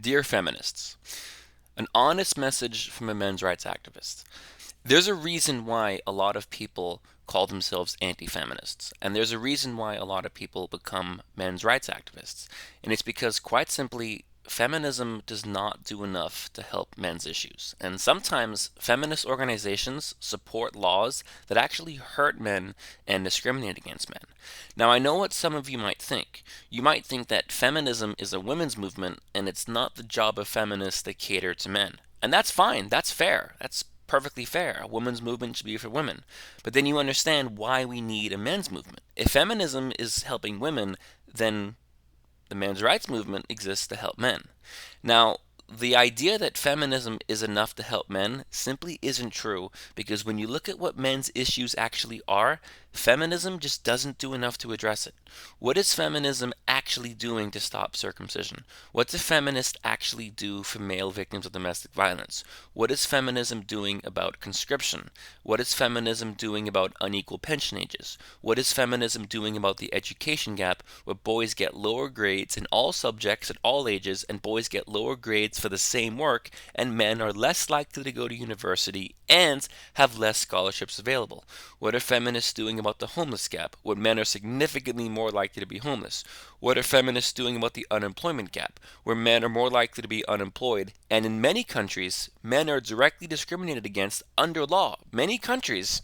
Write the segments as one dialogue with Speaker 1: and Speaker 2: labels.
Speaker 1: Dear feminists, an honest message from a men's rights activist. There's a reason why a lot of people call themselves anti feminists, and there's a reason why a lot of people become men's rights activists. And it's because, quite simply, feminism does not do enough to help men's issues. And sometimes feminist organizations support laws that actually hurt men and discriminate against men. Now, I know what some of you might think. You might think that feminism is a women's movement and it's not the job of feminists to cater to men. And that's fine, that's fair, that's perfectly fair. A women's movement should be for women. But then you understand why we need a men's movement. If feminism is helping women, then the men's rights movement exists to help men. Now, the idea that feminism is enough to help men simply isn't true because when you look at what men's issues actually are, feminism just doesn't do enough to address it. What is feminism actually doing to stop circumcision? What does a feminist actually do for male victims of domestic violence? What is feminism doing about conscription? What is feminism doing about unequal pension ages? What is feminism doing about the education gap where boys get lower grades in all subjects at all ages and boys get lower grades for the same work and men are less likely to go to university and have less scholarships available? What are feminists doing about the homeless gap where men are significantly more likely to be homeless? What are feminists doing about the unemployment gap where men are more likely to be unemployed and in many countries men are directly discriminated against under law? Many countries,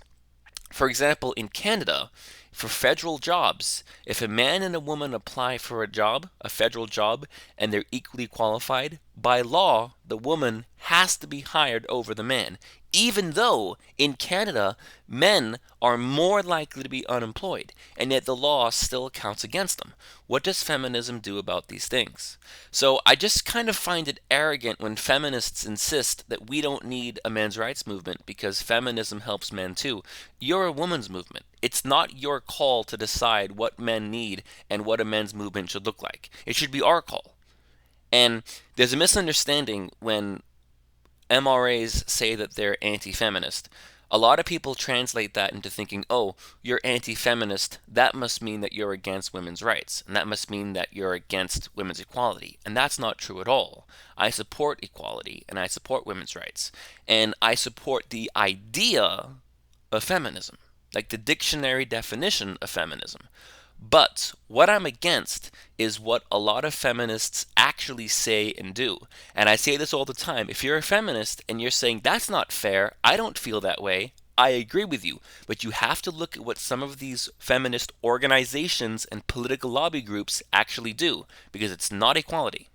Speaker 1: for example, in Canada, for federal jobs, if a man and a woman apply for a job, a federal job, and they're equally qualified, by law, the woman has to be hired over the man, even though in Canada, men are more likely to be unemployed, and yet the law still counts against them. What does feminism do about these things? So I just kind of find it arrogant when feminists insist that we don't need a men's rights movement because feminism helps men too. You're a woman's movement. It's not your call to decide what men need and what a men's movement should look like. It should be our call. And there's a misunderstanding when MRAs say that they're anti feminist. A lot of people translate that into thinking, oh, you're anti feminist, that must mean that you're against women's rights, and that must mean that you're against women's equality. And that's not true at all. I support equality, and I support women's rights, and I support the idea of feminism, like the dictionary definition of feminism. But what I'm against is what a lot of feminists actually say and do. And I say this all the time. If you're a feminist and you're saying, that's not fair, I don't feel that way, I agree with you. But you have to look at what some of these feminist organizations and political lobby groups actually do, because it's not equality.